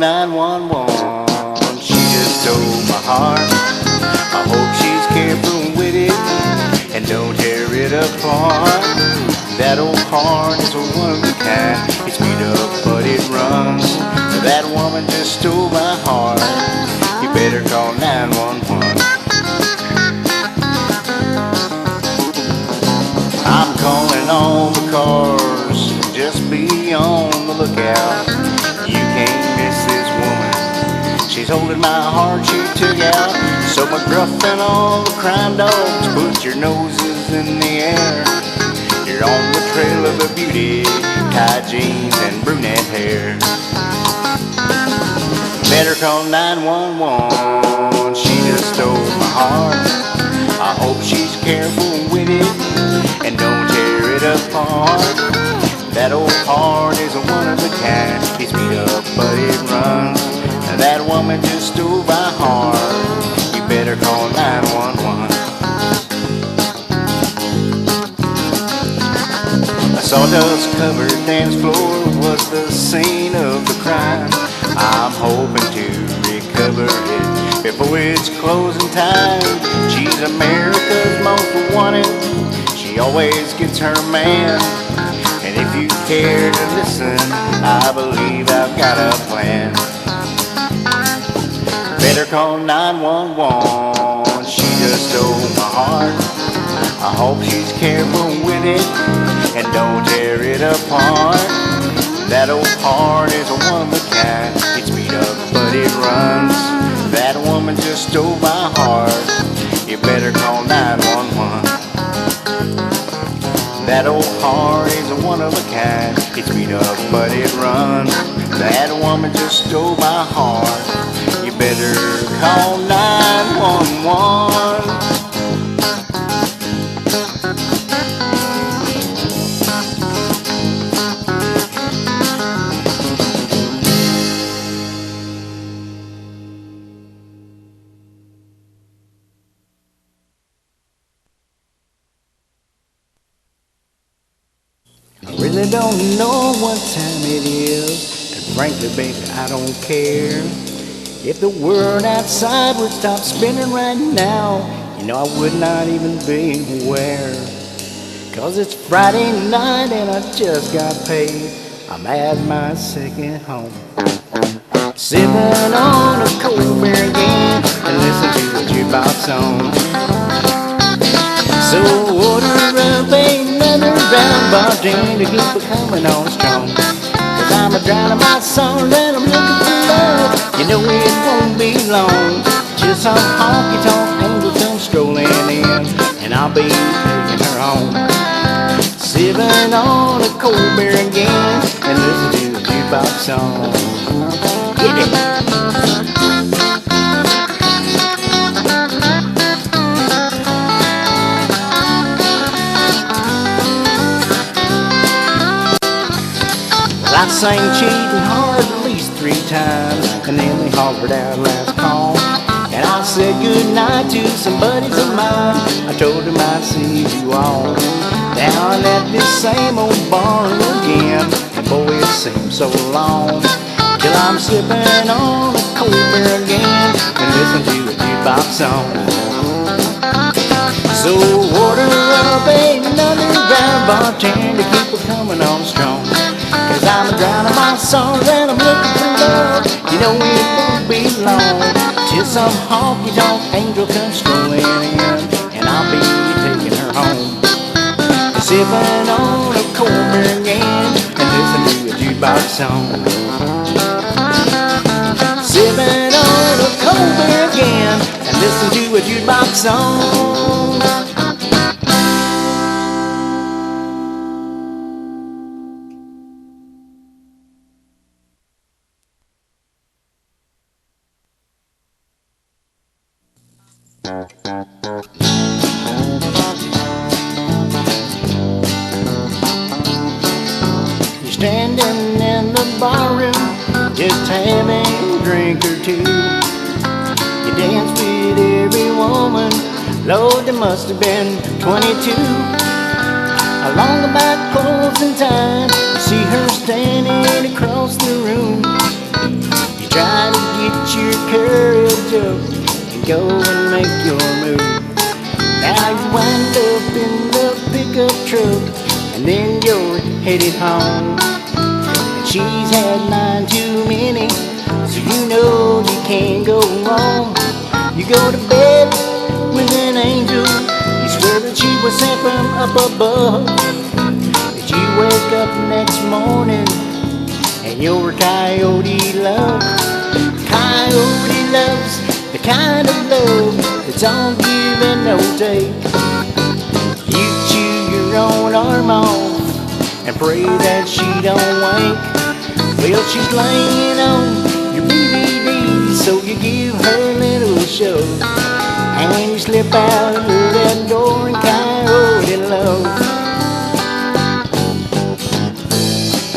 911. She just stole my heart. I hope she's careful with it and don't tear it apart. That old heart is a one of a kind. It's beat up but it runs. That woman just stole my heart. You better call 911. I'm calling all the cars, just be on the lookout. You can't miss this woman. She's holding my heart she took out. So McGruff and all the crime dogs, put your noses in the air. You're on the trail of a beauty, tight jeans and brunette hair. Better call 911. She just stole my heart. I hope she's careful with it and don't tear it apart. That old heart is a one of a kind. It's beat up but it runs. That woman just stole my heart. You better call 911. A sawdust covered dance floor was the scene of the crime. I'm hoping to recover it before it's closing time. She's America's most wanted. She always gets her man. And if you care to listen, I believe I've got a plan. Better call 911. She just stole my heart. I hope she's careful with it and don't tear it apart. That old heart is a one of a kind. It's beat up but it runs. That woman just stole my heart. You better call 911. That old heart is a one of a kind. It's beat up but it runs. That woman just stole my heart. You better call 911. I really don't know what time it is, and frankly, baby, I don't care. If the world outside would stop spinning right now, you know I would not even be aware. 'Cause it's Friday night and I just got paid. I'm at my second home, sipping on a cold beer again and listen to a jukebox song. So order up another round bartender to keep it coming on strong. 'Cause I'm a-drowning my sorrow and I'm looking for love. You know it won't be long. Just some honky-tonk angel come strolling in, and I'll be taking her home. Sipping on a cold beer again and listen to a jukebox song. Get it! I sang cheating hard at least 3 times, and then they hollered out last call. And I said goodnight to some buddies of mine. I told them I'd see you all down at this same old bar again. And boy, it seems so long till I'm sipping on a cold beer again and listen to a jukebox song. So order up another round bartender to keep it coming on strong. 'Cause I'm a-drowning my sorrow and I'm looking for love. You know it won't be long till some honky-tonk angel comes strolling in, and I'll be taking her home. Sipping on a cold beer again and listen to a jukebox song. Sipping on a cold beer again and listen to a jukebox song. You're standing in the barroom, just having a drink or two. You dance with every woman, Lord, there must have been 22. Along the back closing time, you see her standing across the room. You try to get your courage up and go and make your move. Now you wind up in the pickup truck, and then you're headed home. And she's had 9 too many, so you know you can't go wrong. You go to bed with an angel, you swear that she was sent from up above. But you wake up next morning and you're a coyote love. Coyote love's the kind of love that's all give and no take. You chew your own arm off and pray that she don't wake. Well, she's laying on your BBD, so you give her a little shove, and you slip out of that door and coyote love.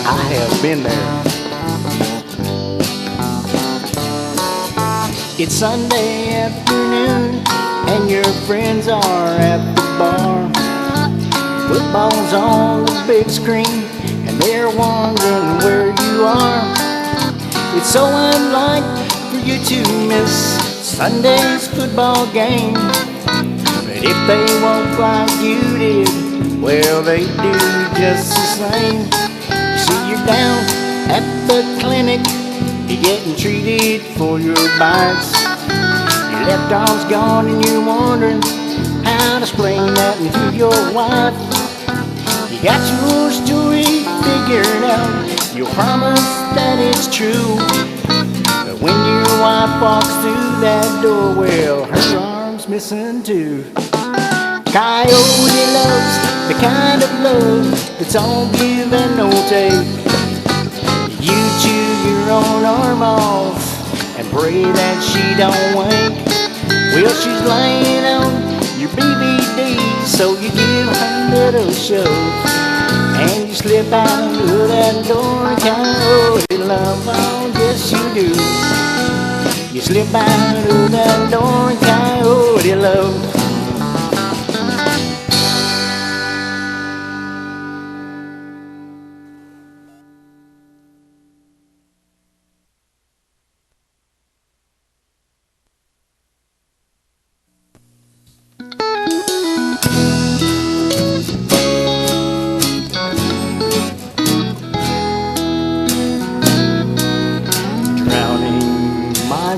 I have been there. It's Sunday afternoon and your friends are at the bar. Football's on the big screen and they're wondering where you are. It's so unlike for you to miss Sunday's football game, but if they won't like you did, well, they do just the same. You see, you're down at the clinic, you're getting treated for your bites. Your left arm's gone and you're wondering how to explain that to your wife. You got your story figured out, you promise that it's true, but when your wife walks through that door, well, her arm's missing too. Coyote love's the kind of love that's all give and no take. You chew your own arm off and pray that she don't wake. Well, she's laying on your BBD, so you give her a little shove, and you slip out of that door. Coyote love, oh yes you do. You slip out of that door, coyote love.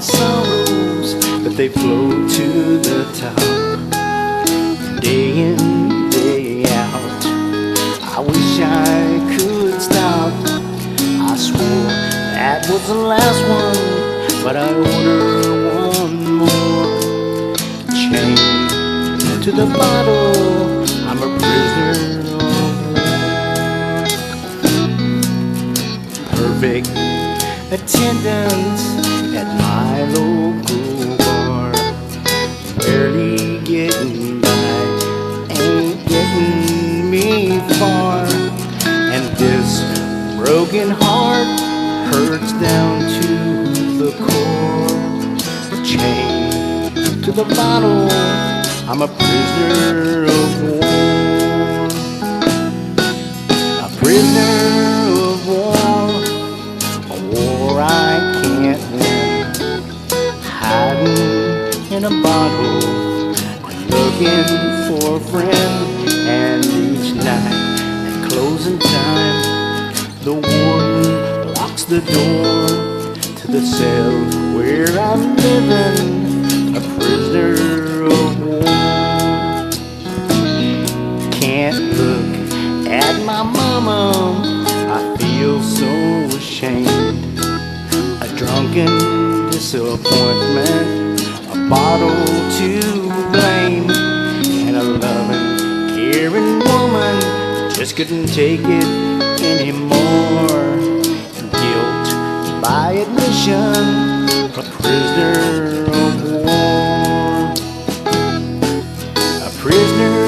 Sorrows, but they float to the top, day in, day out. I wish I could stop. I swore that was the last one, but I order one more. Chained to the bottle, I'm a prisoner of war. Perfect attendance at my local bar, barely getting by, ain't getting me far, and this broken heart hurts down to the core. Chained to the bottle, I'm a prisoner of war. A prisoner of war, a war I can't win. Hiding in a bottle, looking for a friend, and each night at closing time, the warden locks the door to the cell where I'm living, a prisoner of war. Can't look at my mama, I feel so ashamed. A drunken disappointment, a bottle to blame, and a loving, caring woman just couldn't take it anymore. Guilt by admission, a prisoner of war. A prisoner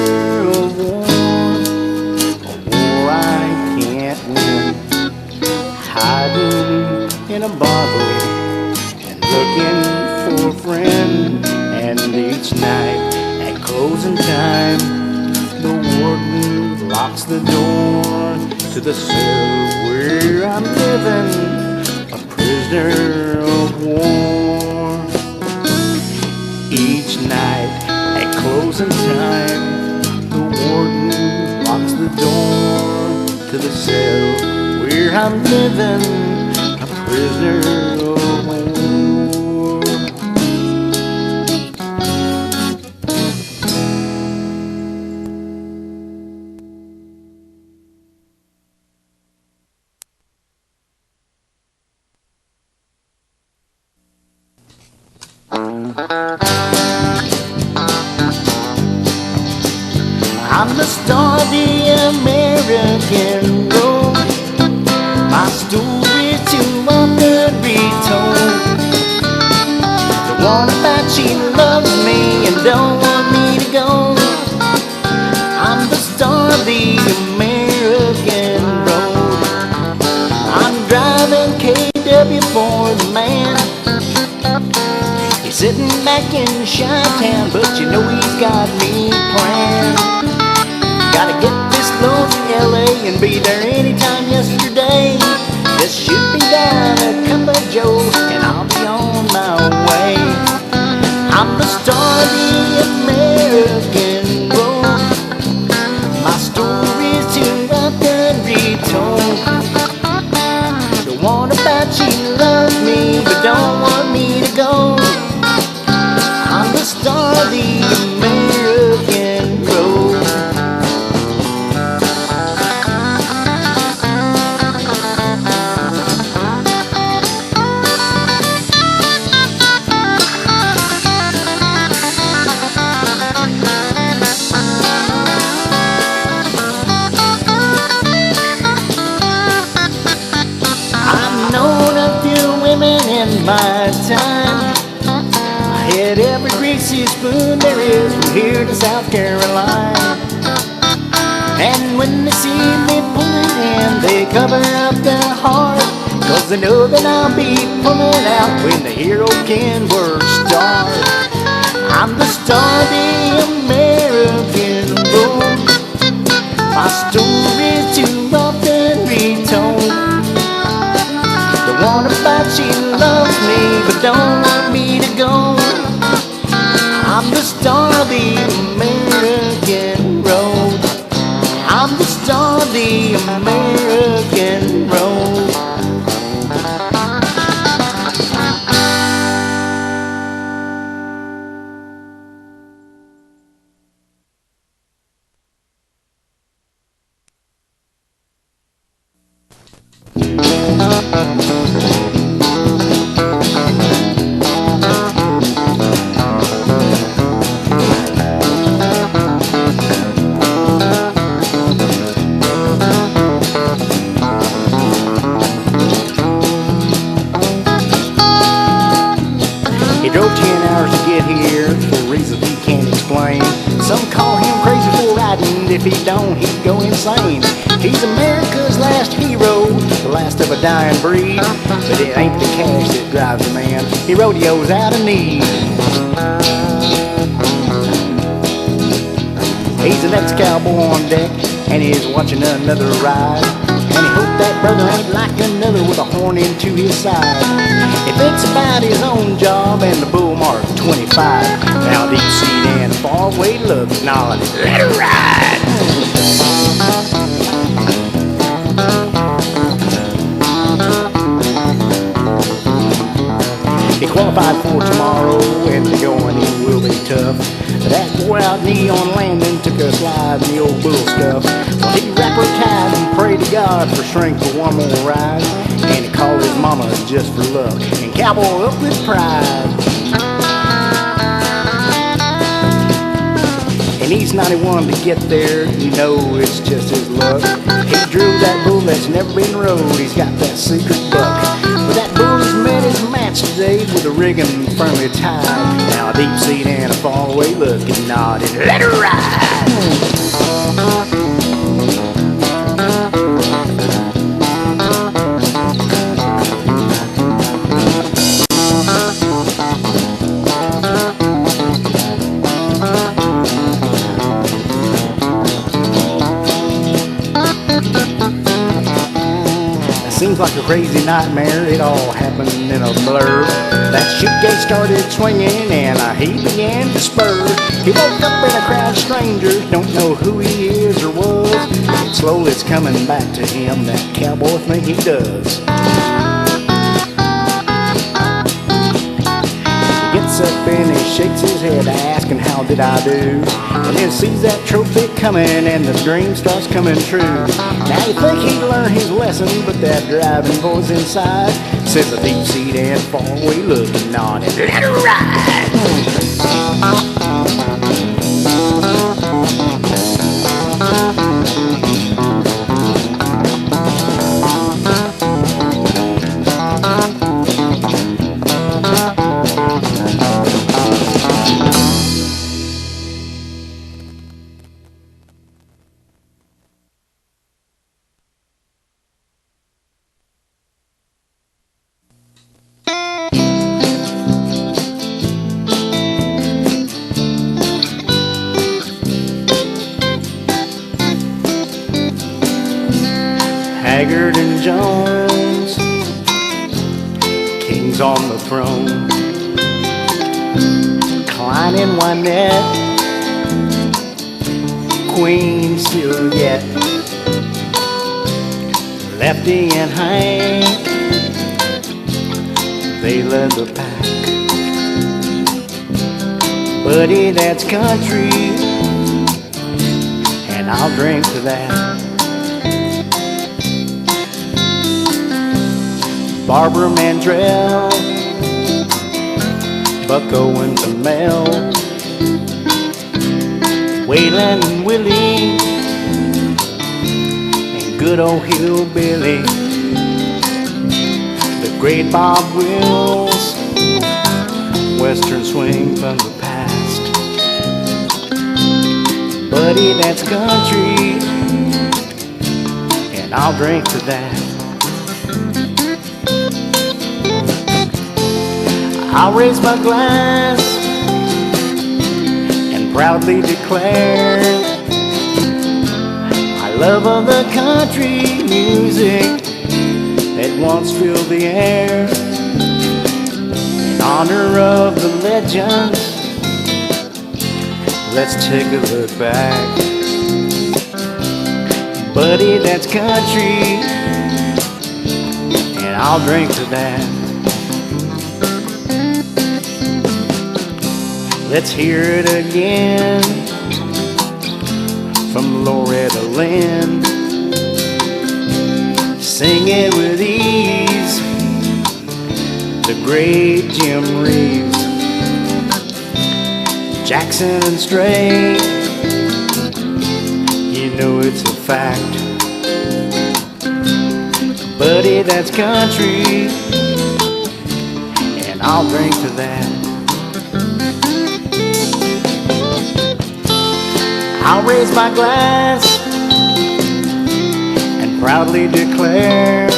of war, a war I can't win. Hiding in a bottle and looking for a friend, and each night at closing time, the warden locks the door to the cell where I'm living, a prisoner of war. Each night at closing time, the warden locks the door to the cell where I'm living, a prisoner of war. I'm the star of the American road. My story too often retold. The one about she loves me and don't want me to go. I'm the star of the American road. I'm driving KW for the man. He's sitting back in Chi-Town, but you know he's got me planned. Gotta get this load to LA and be there anytime yesterday. Just shoot me down a cup of Joe and I'll be on my way. I'm the star of the American road. My story's too often retold. The one about she loves me but don't want me to go. I'm the star of the American road. My time, I had every greasy spoon there is from here to South Carolina. And when they see me pulling in, they cover up their heart, 'cause they know that I'll be pulling out when the hero can work start. I'm the star of the American road. My story's too often retold. The one about she loves me but don't want me to go. I'm the star of the American road. I'm the star of the American road. He drove 10 hours to get here for reasons he can't explain. Some call him crazy for riding. If he don't, he'd go insane. He's America's last hero, the last of a dying breed. But it ain't the cash that drives a man. He rodeos out of need. He's an ex-cowboy on deck, and he's watching another ride. And he hoped that brother ain't like another with a horn into his side. He thinks about his own job and the bull mark 25. Now deep seat and a faraway look, nod, let her ride. He qualified for tomorrow, and the going in will be tough. That boy out knee on landing took a slide in the old bull scuff. Well, he wrapped her tight and prayed to God for strength for one more ride. And he called his mama just for luck, and cowboy up with pride. And he's 91 to get there, you know it's just his luck. He drew that bull that's never been rode, he's got that secret buck. But that bull has met his match today with a rigging firmly tied. Now a deep seat and a faraway look and nodded, let her ride. seems like a crazy nightmare. It all happened in a blur. That shootcase started swinging and he began to spur. He woke up in a crowd of strangers, don't know who he is or was. But slowly it's coming back to him, that cowboy thing he does. He gets up and he shakes his head asking how did I do, and then sees that trophy coming and the dream starts coming true. Now you think he'd learn his lesson, but that driving voice inside says a deep seat and far away looking on it. Let her ride! Haggard and Jones, kings on the throne. Klein and Wynette, queen still yet. Lefty and Hank, they led the pack. Buddy, that's country, and I'll drink to that. Barbara Mandrell, Buck Owens and Mel, Waylon and Willie, and good old Hillbilly, the great Bob Wills, Western swing from the past. Buddy, that's country, and I'll drink to that. I'll raise my glass and proudly declare my love of the country music that once filled the air. In honor of the legends, let's take a look back. Buddy, that's country, and I'll drink to that. Let's hear it again from Loretta Lynn. Sing it with ease, the great Jim Reeves. Jackson and Stray, you know it's a fact. Buddy, that's country, and I'll drink to that. I'll raise my glass and proudly declare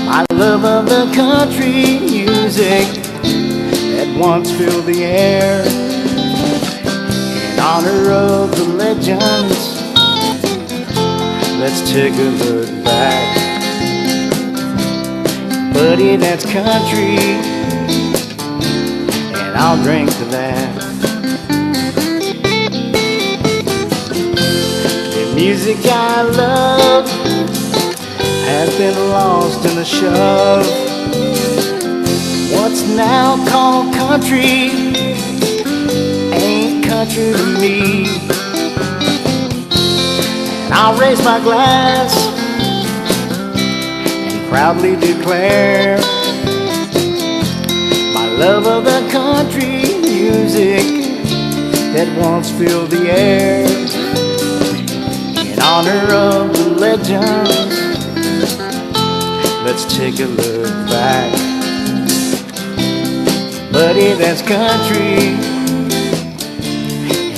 my love of the country music that once filled the air. In honor of the legends, let's take a look back. Buddy, that's country, and I'll drink to that. Music I love has been lost in the shove. What's now called country ain't country to me. And I'll raise my glass and proudly declare my love of the country music that once filled the air. In honor of the legends, let's take a look back. Buddy, that's country,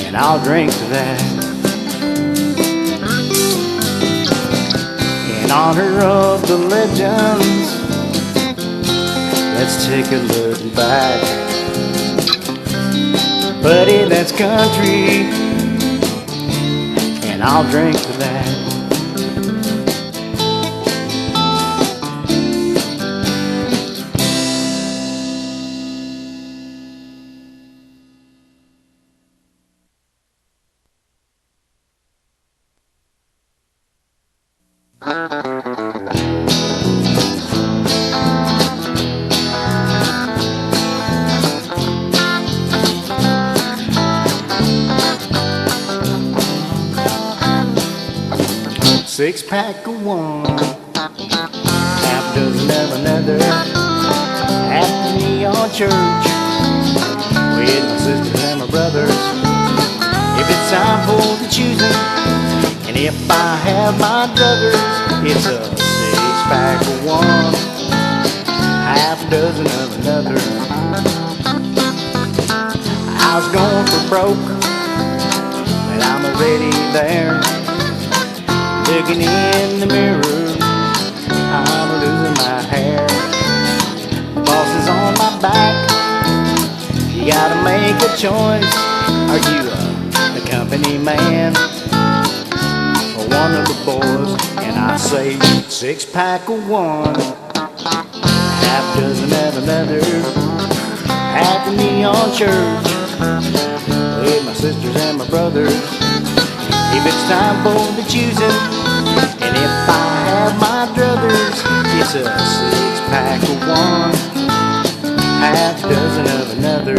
and I'll drink to that. In honor of the legends, let's take a look back. Buddy, that's country, and I'll drink to that. Six-pack of one, half dozen of another. At the neon church with my sisters and my brothers. If it's time for the choosing, and if I have my druthers, it's a six-pack of one, half dozen of another. I was going for broke, but I'm already there. Looking in the mirror, I'm losing my hair. The boss is on my back. You gotta make a choice. Are you a company man or one of the boys? And I say six-pack of one, half dozen of another. At the neon church with my sisters and my brothers. If it's time for the choosing, and if I have my druthers, it's a six-pack of one, half dozen of another.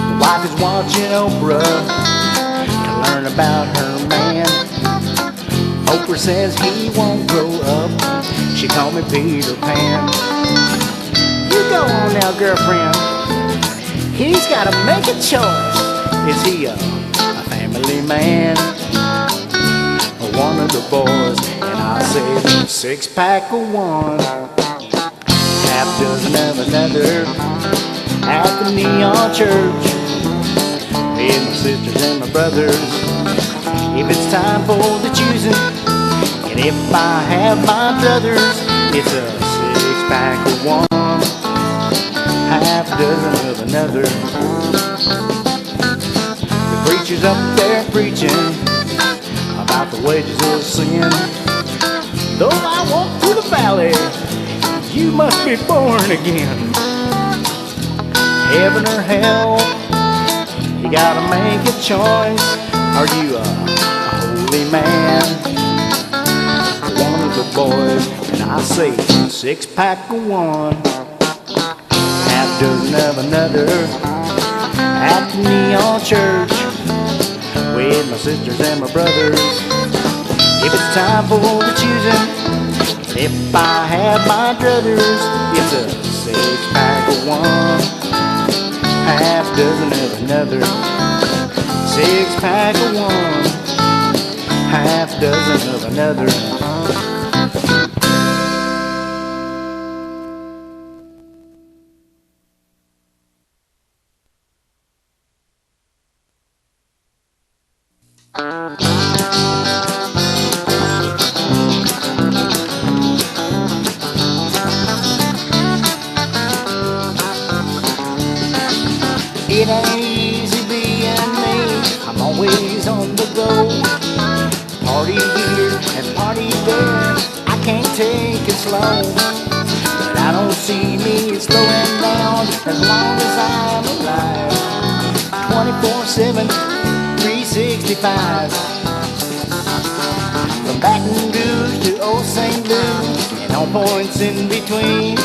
The wife is watching Oprah to learn about her man. Oprah says he won't grow up. She called me Peter Pan. You go on now, girlfriend. He's gotta make a choice. Is he a family man or one of the boys? And I said six-pack of one, half dozen of another. At the neon church with my sisters and my brothers. If it's time for the choosing, and if I have my druthers, it's a six-pack of one, half dozen of another. Preachers up there preaching about the wages of sin. Though I walk through the valley, you must be born again. Heaven or hell, you gotta make a choice. Are you a holy man, one of the boys? And I say six-pack of one, half dozen of another. At the neon church with my sisters and my brothers. If it's time for the choosing, if I have my druthers, it's a six-pack of one, half dozen of another. Six-pack of one, half dozen of another. It ain't easy being me, I'm always on the go. Party here and party there, I can't take it slow. But I don't see me slowing down as long as I'm alive. 24/7, 365. From Baton Rouge to Old St. Louis and all points in between.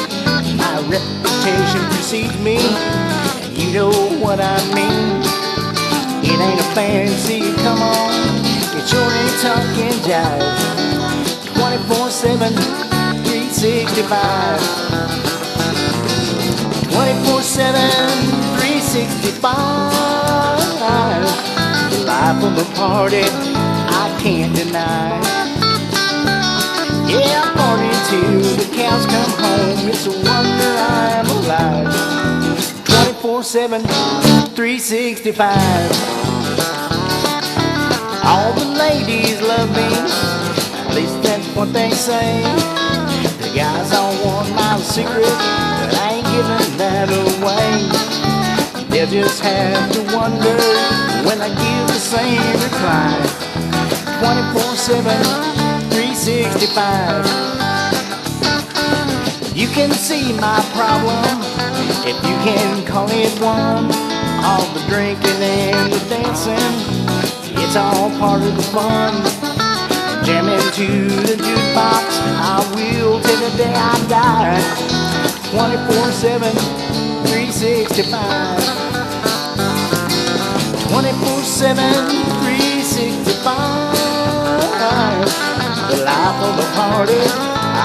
My reputation precedes me, and you know what I mean. It ain't a fancy come on, it sure ain't talking jive. 24/7, 365. 24/7, 365. The life of a party I can't deny. Yeah, I party till the cows come home. It's a wonder I'm alive. 24/7, 365. All the ladies love me, at least that's what they say. The guys all want my secret, but I ain't giving that away. They'll just have to wonder when I give the same reply. 24/7, 365. You can see my problem, if you can call it one. All the drinking and the dancing, it's all part of the fun. And jam into the jukebox. I will till the day I die. 24/7, 365. 24/7, 365. The life of a party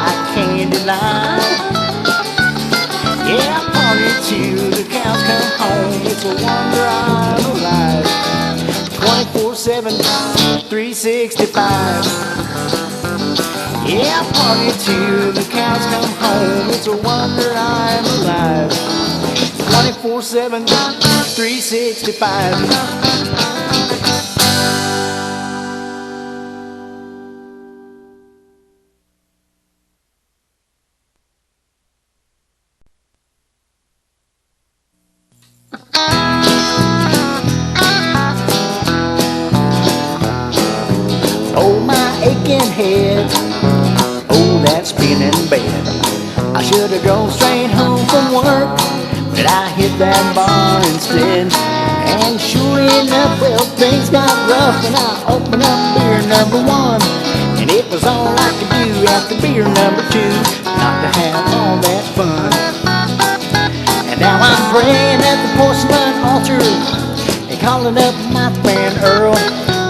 I can't deny. Yeah, I party till the cows come home. It's a wonder I'm alive. 24/7, 365. Yeah, I party till the cows come home. It's a wonder I'm alive. 24/7, 365. Oh, my aching head, oh, that spinning bed. I should have gone straight home from work, but I hit that bar instead. And sure enough, well, things got rough, and I opened up beer number one. And it was all I could do after beer number two, not to have all that fun. And now I'm praying at the porcelain altar and calling up my friend Earl.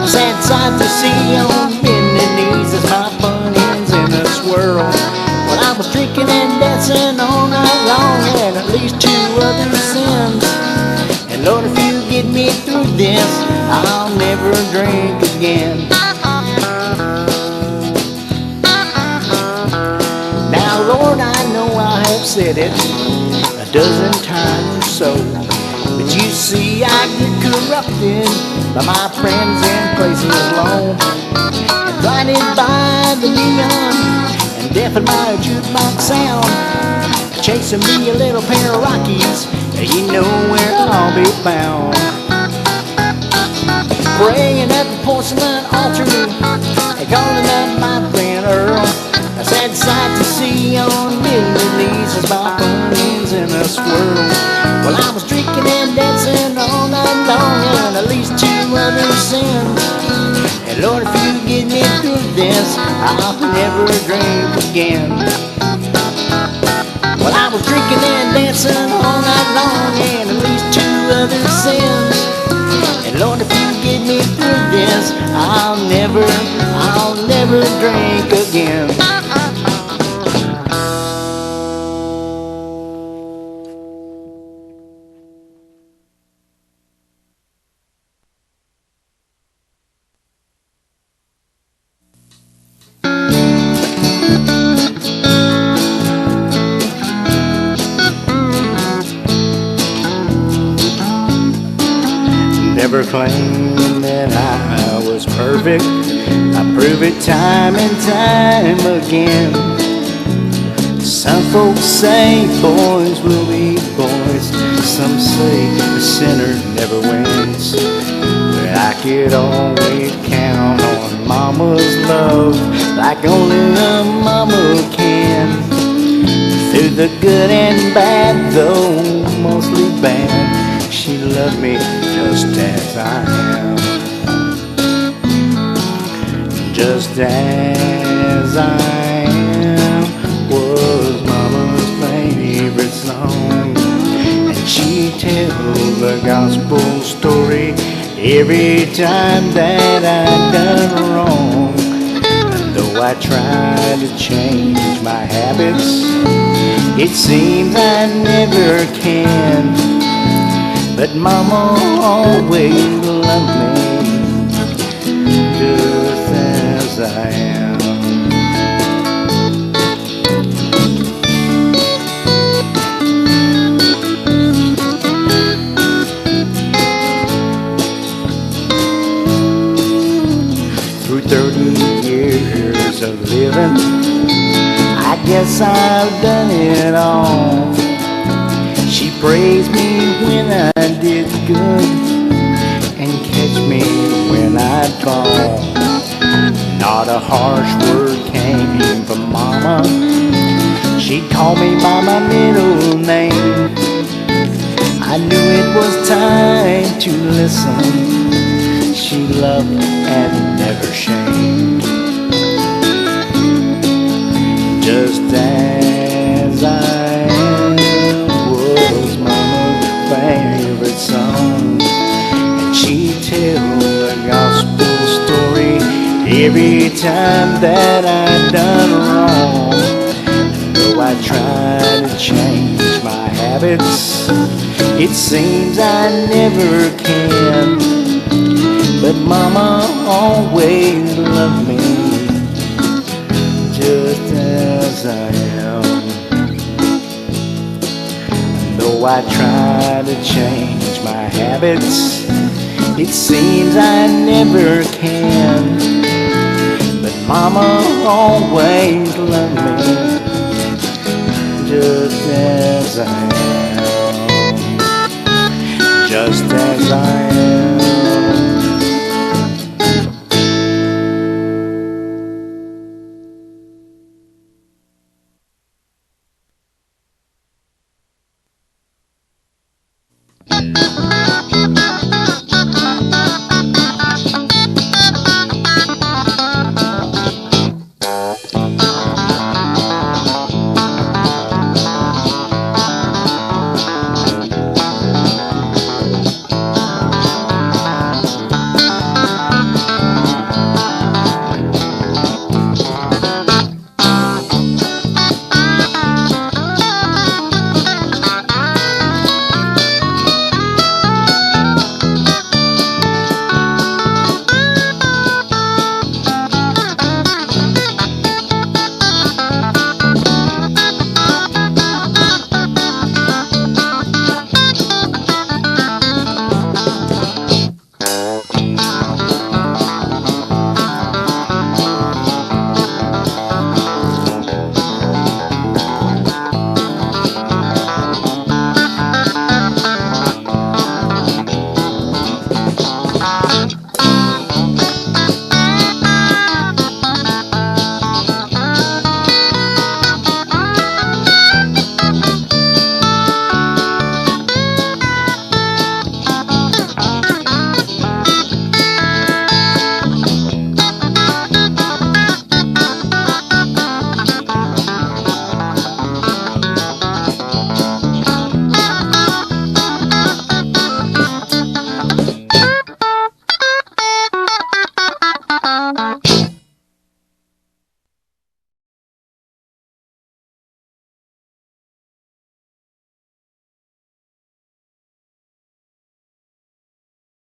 A sad sight to see on bending knees as my fun ends in a swirl. Well, I was drinking and dancing all night long, and at least two other sins. And Lord, if you get me through this, I'll never drink again. Now, Lord, I know I have said it a dozen times or so, but you see I get corrupted by my friends in places alone, and blinded by the neon and deafened by a jukebox sound. Chasing me a little pair of Rockies, you know where I'll be found. Praying at the porcelain altar and calling up my friend Earl. A sad sight to see on bending knees as my fun ends in a swirl. Well, I was drinking and dancing all night long, and at least two other sins. And Lord, if you get me through this, I'll never drink again. Well, I was drinking and dancing all night long, and at least two other sins. And Lord, if you get me through this, I'll never drink again. Never claimed that I was perfect. I prove it time and time again. Some folks say boys will be boys. Some say the sinner never wins. But I could always count on mama's love like only a mama can. Through the good and bad, though mostly bad, she loved me just as I am. Just as I am was Mama's favorite song. And she tells the gospel story every time that I've done wrong. And though I try to change my habits, it seems I never can. But Mama always loved me just as I am. Through 30 years of living, I guess I've done it all. She praised me when I did good and catch me when I'd fall. Not a harsh word came from Mama. She'd call me by my middle name. I knew it was time to listen. She loved and never shamed. just as I am was Mama's favorite song. And she tells the gospel story every time that I done wrong. And though I try to change my habits, it seems I never can. But Mama always loved me just as I am. And though I try to change my habits, it seems I never can. But Mama always loved me just as I am. Just